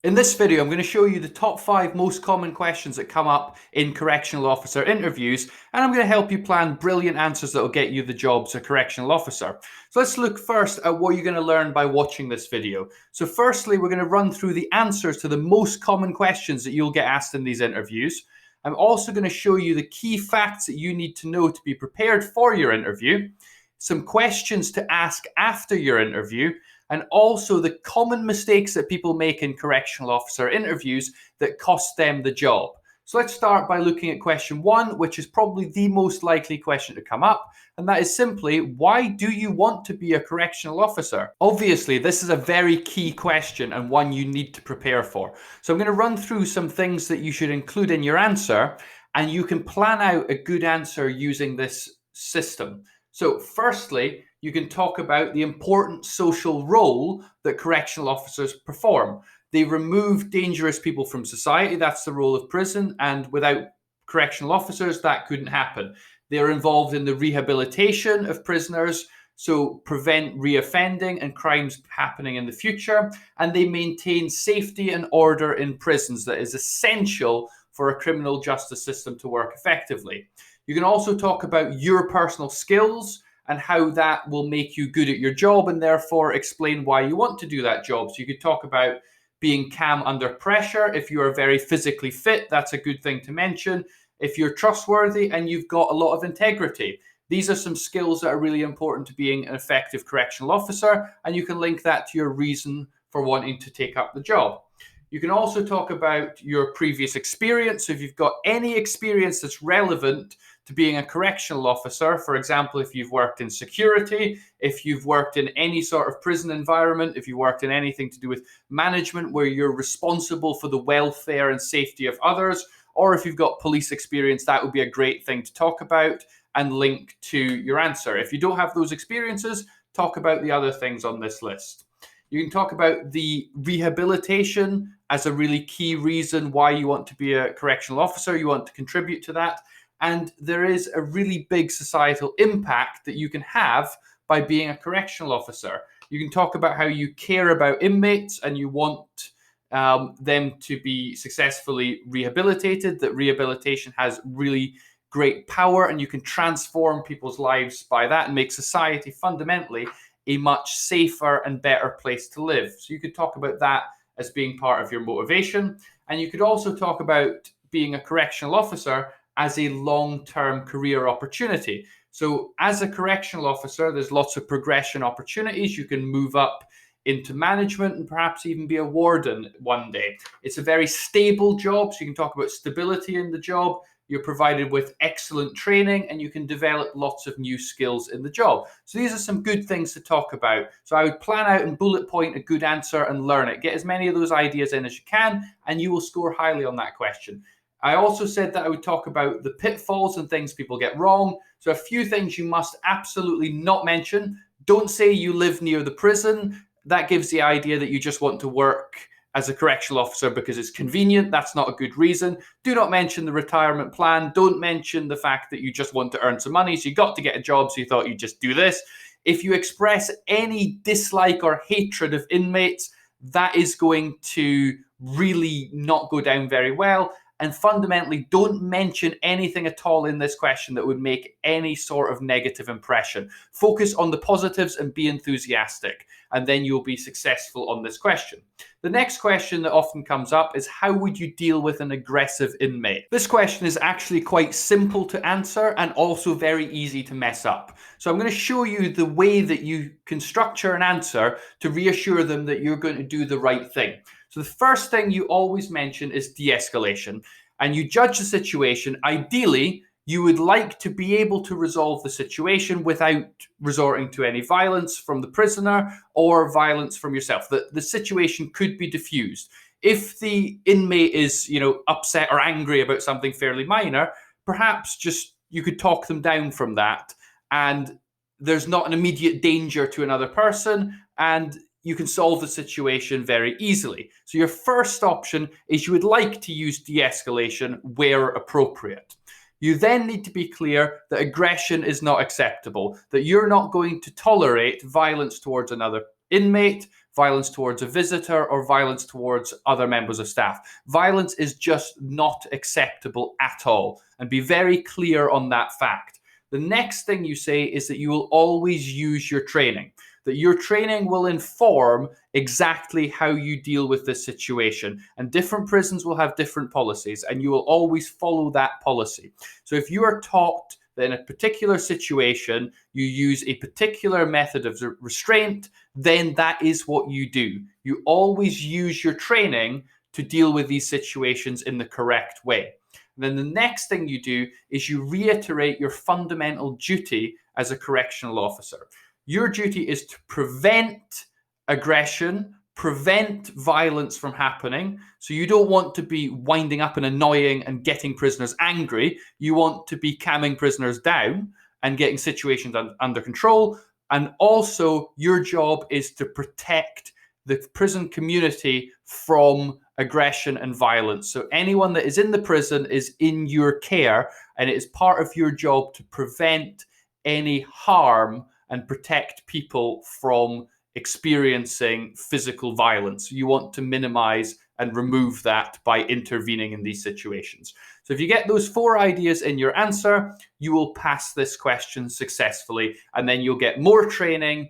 In this video, I'm going to show you the top 5 most common questions that come up in correctional officer interviews, and I'm going to help you plan brilliant answers that will get you the job as a correctional officer. So let's look first at what you're going to learn by watching this video. So firstly, we're going to run through the answers to the most common questions that you'll get asked in these interviews. I'm also going to show you the key facts that you need to know to be prepared for your interview, some questions to ask after your interview, and also the common mistakes that people make in correctional officer interviews that cost them the job. So let's start by looking at question 1, which is probably the most likely question to come up, and that is simply, why do you want to be a correctional officer? Obviously, this is a very key question and one you need to prepare for. So I'm going to run through some things that you should include in your answer, and you can plan out a good answer using this system. So firstly, you can talk about the important social role that correctional officers perform. They remove dangerous people from society. That's the role of prison. And without correctional officers, that couldn't happen. They're involved in the rehabilitation of prisoners, so prevent reoffending and crimes happening in the future. And they maintain safety and order in prisons that is essential for a criminal justice system to work effectively. You can also talk about your personal skills and how that will make you good at your job, and therefore explain why you want to do that job. So you could talk about being calm under pressure. If you are very physically fit, that's a good thing to mention. If you're trustworthy and you've got a lot of integrity. These are some skills that are really important to being an effective correctional officer, and you can link that to your reason for wanting to take up the job. You can also talk about your previous experience. So if you've got any experience that's relevant to being a correctional officer, for example, if you've worked in security, if you've worked in any sort of prison environment, if you worked in anything to do with management where you're responsible for the welfare and safety of others, or if you've got police experience, that would be a great thing to talk about and link to your answer. If you don't have those experiences, talk about the other things on this list. You can talk about the rehabilitation as a really key reason why you want to be a correctional officer. You want to contribute to that. And there is a really big societal impact that you can have by being a correctional officer. You can talk about how you care about inmates and you want them to be successfully rehabilitated, that rehabilitation has really great power and you can transform people's lives by that and make society fundamentally a much safer and better place to live. So you could talk about that as being part of your motivation. And you could also talk about being a correctional officer as a long-term career opportunity. So as a correctional officer, there's lots of progression opportunities. You can move up into management and perhaps even be a warden one day. It's a very stable job, so you can talk about stability in the job. You're provided with excellent training and you can develop lots of new skills in the job. So these are some good things to talk about. So I would plan out and bullet point a good answer and learn it. Get as many of those ideas in as you can and you will score highly on that question. I also said that I would talk about the pitfalls and things people get wrong. So a few things you must absolutely not mention. Don't say you live near the prison. That gives the idea that you just want to work as a correctional officer because it's convenient. That's not a good reason. Do not mention the retirement plan. Don't mention the fact that you just want to earn some money. So you got to get a job, so you thought you'd just do this. If you express any dislike or hatred of inmates, that is going to really not go down very well. And fundamentally, don't mention anything at all in this question that would make any sort of negative impression. Focus on the positives and be enthusiastic, and then you'll be successful on this question. The next question that often comes up is, how would you deal with an aggressive inmate? This question is actually quite simple to answer and also very easy to mess up. So I'm going to show you the way that you can structure an answer to reassure them that you're going to do the right thing. So the first thing you always mention is de-escalation, and you judge the situation. Ideally, you would like to be able to resolve the situation without resorting to any violence from the prisoner or violence from yourself. The situation could be diffused. If the inmate is, upset or angry about something fairly minor, perhaps just you could talk them down from that, and there's not an immediate danger to another person, and you can solve the situation very easily. So your first option is you would like to use de-escalation where appropriate. You then need to be clear that aggression is not acceptable, that you're not going to tolerate violence towards another inmate, violence towards a visitor, or violence towards other members of staff. Violence is just not acceptable at all, and be very clear on that fact. The next thing you say is that you will always use your training, that your training will inform exactly how you deal with this situation. And different prisons will have different policies, and you will always follow that policy. So if you are taught that in a particular situation you use a particular method of restraint, then that is what you do. You always use your training to deal with these situations in the correct way. Then the next thing you do is you reiterate your fundamental duty as a correctional officer. Your duty is to prevent aggression, prevent violence from happening. So you don't want to be winding up and annoying and getting prisoners angry. You want to be calming prisoners down and getting situations under control. And also your job is to protect the prison community from aggression and violence. So anyone that is in the prison is in your care, and it is part of your job to prevent any harm and protect people from experiencing physical violence. You want to minimize and remove that by intervening in these situations. So if you get those 4 ideas in your answer, you will pass this question successfully, and then you'll get more training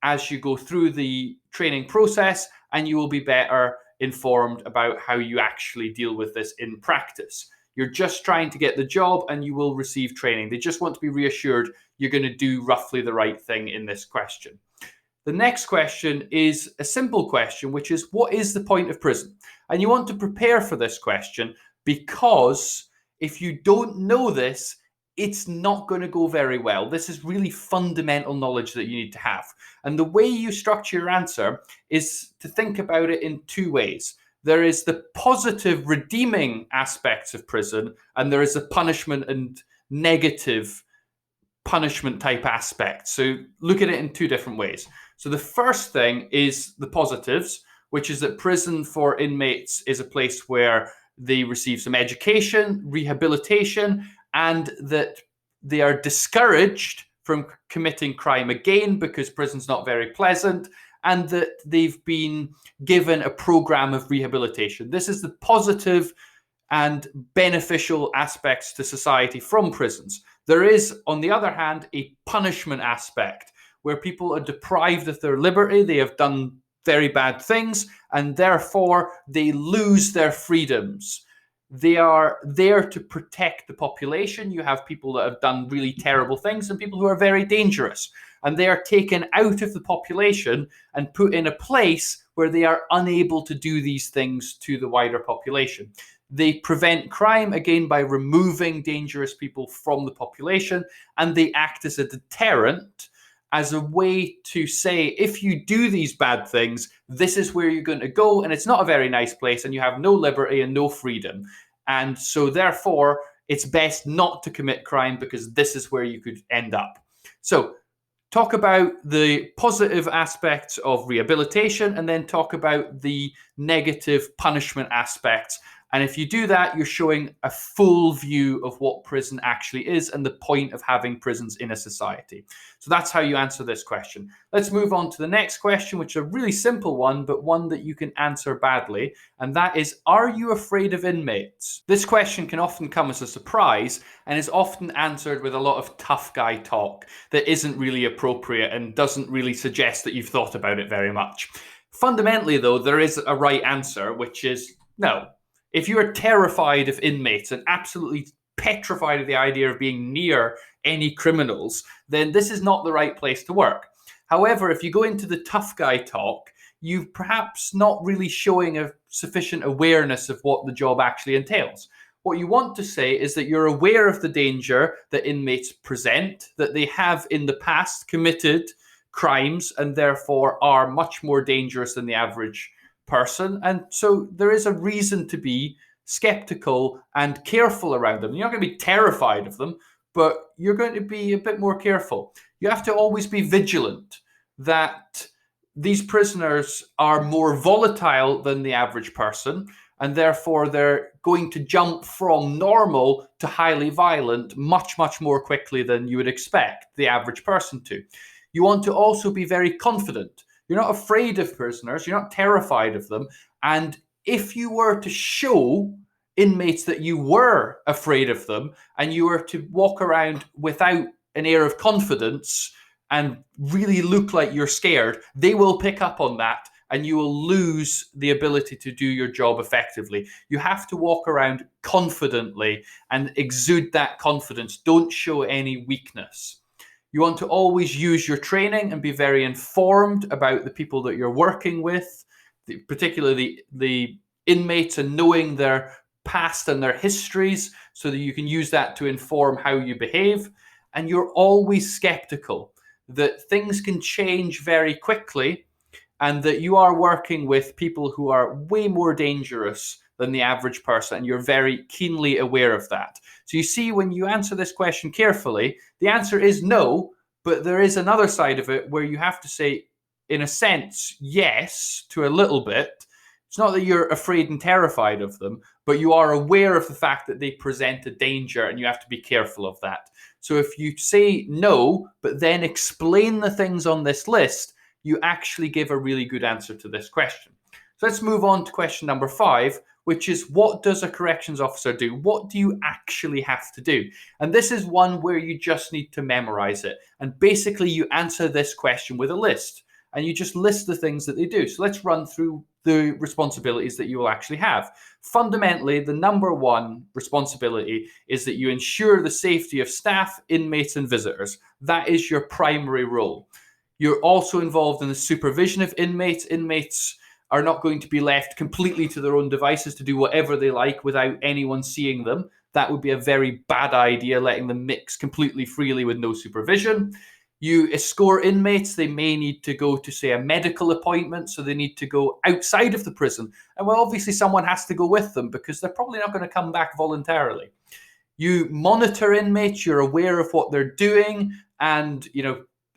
as you go through the training process, and you will be better informed about how you actually deal with this in practice. You're just trying to get the job, and you will receive training. They just want to be reassured you're going to do roughly the right thing in this question. The next question is a simple question, which is, what is the point of prison? And you want to prepare for this question, because if you don't know this, it's not going to go very well. This is really fundamental knowledge that you need to have. And the way you structure your answer is to think about it in 2 ways. There is the positive, redeeming aspects of prison, and there is the punishment and negative punishment type aspect. So look at it in 2 different ways. So the first thing is the positives, which is that prison for inmates is a place where they receive some education, rehabilitation, and that they are discouraged from committing crime again because prison's not very pleasant, and that they've been given a program of rehabilitation. This is the positive and beneficial aspects to society from prisons. There is, on the other hand, a punishment aspect where people are deprived of their liberty. They have done very bad things, and therefore they lose their freedoms. They are there to protect the population. You have people that have done really terrible things and people who are very dangerous, and they are taken out of the population and put in a place where they are unable to do these things to the wider population. They prevent crime, again, by removing dangerous people from the population, and they act as a deterrent, as a way to say, if you do these bad things, this is where you're going to go, and it's not a very nice place, and you have no liberty and no freedom. And so therefore, it's best not to commit crime, because this is where you could end up. So talk about the positive aspects of rehabilitation, and then talk about the negative punishment aspects. And if you do that, you're showing a full view of what prison actually is and the point of having prisons in a society. So that's how you answer this question. Let's move on to the next question, which is a really simple one, but one that you can answer badly. And that is, are you afraid of inmates? This question can often come as a surprise and is often answered with a lot of tough guy talk that isn't really appropriate and doesn't really suggest that you've thought about it very much. Fundamentally, though, there is a right answer, which is no. If you are terrified of inmates and absolutely petrified of the idea of being near any criminals, then this is not the right place to work. However, if you go into the tough guy talk, you're perhaps not really showing a sufficient awareness of what the job actually entails. What you want to say is that you're aware of the danger that inmates present, that they have in the past committed crimes and therefore are much more dangerous than the average person, and so there is a reason to be skeptical and careful around them. You're not going to be terrified of them, but you're going to be a bit more careful. You have to always be vigilant that these prisoners are more volatile than the average person, and therefore they're going to jump from normal to highly violent much, much more quickly than you would expect the average person to. You want to also be very confident. You're not afraid of prisoners. You're not terrified of them. And if you were to show inmates that you were afraid of them and you were to walk around without an air of confidence and really look like you're scared, they will pick up on that and you will lose the ability to do your job effectively. You have to walk around confidently and exude that confidence. Don't show any weakness. You want to always use your training and be very informed about the people that you're working with, particularly the inmates, and knowing their past and their histories so that you can use that to inform how you behave. And you're always skeptical that things can change very quickly and that you are working with people who are way more dangerous than the average person, and you're very keenly aware of that. So you see, when you answer this question carefully, the answer is no, but there is another side of it where you have to say, in a sense, yes to a little bit. It's not that you're afraid and terrified of them, but you are aware of the fact that they present a danger and you have to be careful of that. So if you say no, but then explain the things on this list, you actually give a really good answer to this question. So let's move on to question number 5, which is, what does a corrections officer do? What do you actually have to do? And this is one where you just need to memorize it. And basically you answer this question with a list and you just list the things that they do. So let's run through the responsibilities that you will actually have. Fundamentally, the number one responsibility is that you ensure the safety of staff, inmates, and visitors. That is your primary role. You're also involved in the supervision of inmates. Inmates are not going to be left completely to their own devices to do whatever they like without anyone seeing them. That would be a very bad idea, letting them mix completely freely with no supervision. You escort inmates. They may need to go to, say, a medical appointment, so they need to go outside of the prison. And well, obviously someone has to go with them because they're probably not going to come back voluntarily. You monitor inmates. You're aware of what they're doing, and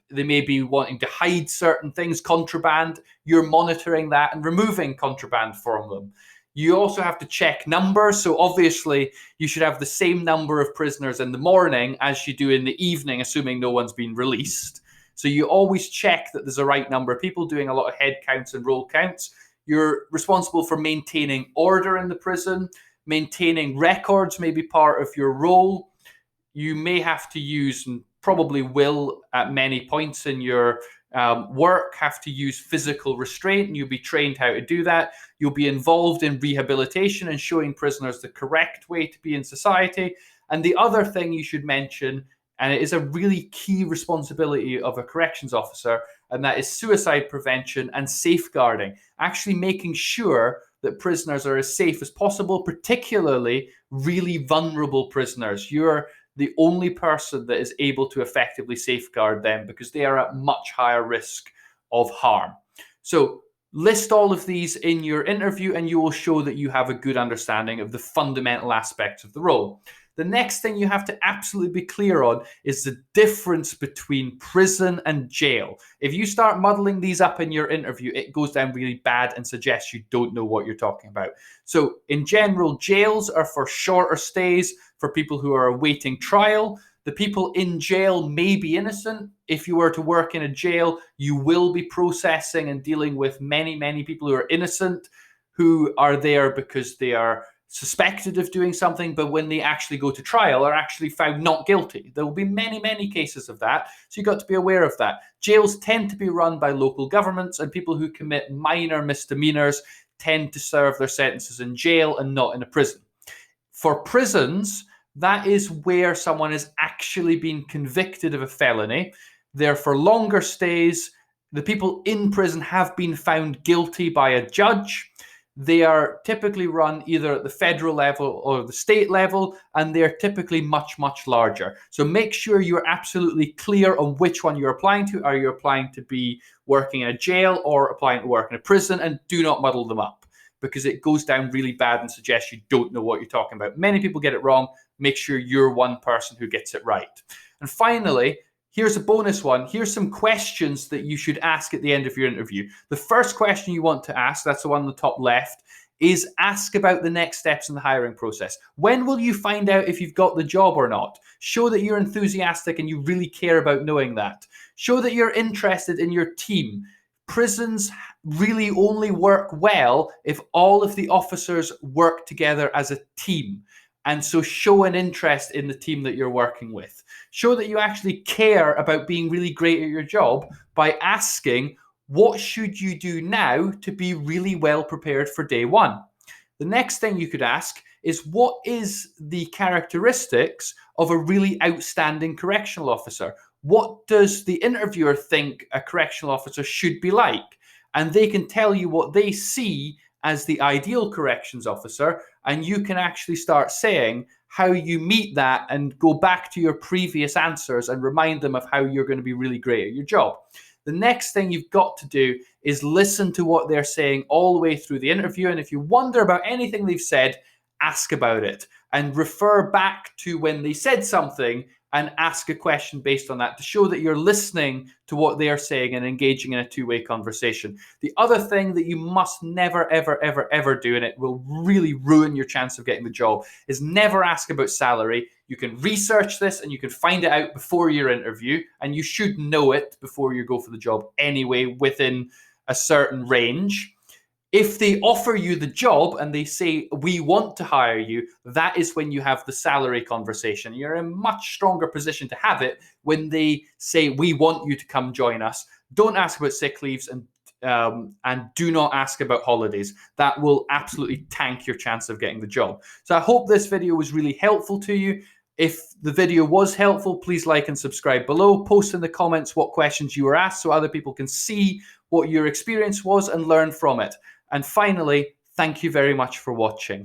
they may be wanting to hide certain things, contraband. You're monitoring that and removing contraband from them. You also have to check numbers. So obviously you should have the same number of prisoners in the morning as you do in the evening, assuming no one's been released. So you always check that there's the right number of people, doing a lot of head counts and roll counts. You're responsible for maintaining order in the prison. Maintaining records may be part of your role. You may have to use, and probably will at many points in your work, have to use physical restraint, and you'll be trained how to do that. You'll be involved in rehabilitation and showing prisoners the correct way to be in society. And the other thing you should mention, and it is a really key responsibility of a corrections officer, and that is suicide prevention and safeguarding, actually making sure that prisoners are as safe as possible, particularly really vulnerable prisoners. You're the only person that is able to effectively safeguard them because they are at much higher risk of harm. So list all of these in your interview and you will show that you have a good understanding of the fundamental aspects of the role. The next thing you have to absolutely be clear on is the difference between prison and jail. If you start muddling these up in your interview, it goes down really bad and suggests you don't know what you're talking about. So in general, jails are for shorter stays, for people who are awaiting trial. The people in jail may be innocent. If you were to work in a jail, you will be processing and dealing with many, many people who are innocent, who are there because they are suspected of doing something, but when they actually go to trial are actually found not guilty. There will be many, many cases of that. So you've got to be aware of that. Jails tend to be run by local governments, and people who commit minor misdemeanors tend to serve their sentences in jail and not in a prison. For prisons, that is where someone has actually been convicted of a felony. They're for longer stays. The people in prison have been found guilty by a judge. They are typically run either at the federal level or the state level, and they're typically much, much larger. So make sure you're absolutely clear on which one you're applying to. Are you applying to be working in a jail or applying to work in a prison? And do not muddle them up, because it goes down really bad and suggests you don't know what you're talking about. Many people get it wrong. Make sure you're one person who gets it right. And finally, here's a bonus one. Here's some questions that you should ask at the end of your interview. The first question you want to ask, that's the one on the top left, is ask about the next steps in the hiring process. When will you find out if you've got the job or not? Show that you're enthusiastic and you really care about knowing that. Show that you're interested in your team. prisons really only work well if all of the officers work together as a team. And so show an interest in the team that you're working with. Show that you actually care about being really great at your job by asking, what should you do now to be really well prepared for day one? The next thing you could ask is, what is the characteristics of a really outstanding correctional officer? What does the interviewer think a correctional officer should be like? And they can tell you what they see as the ideal corrections officer, and you can actually start saying how you meet that and go back to your previous answers and remind them of how you're going to be really great at your job. The next thing you've got to do is listen to what they're saying all the way through the interview. And if you wonder about anything they've said, ask about it and refer back to when they said something and ask a question based on that to show that you're listening to what they're saying and engaging in a two-way conversation. The other thing that you must never, ever, ever, ever do, and it will really ruin your chance of getting the job, is never ask about salary. You can research this and you can find it out before your interview, and you should know it before you go for the job anyway, within a certain range. If they offer you the job and they say, we want to hire you, that is when you have the salary conversation. You're in a much stronger position to have it when they say, we want you to come join us. Don't ask about sick leaves and do not ask about holidays. That will absolutely tank your chance of getting the job. So I hope this video was really helpful to you. If the video was helpful, please like and subscribe below. Post in the comments what questions you were asked so other people can see what your experience was and learn from it. And finally, thank you very much for watching.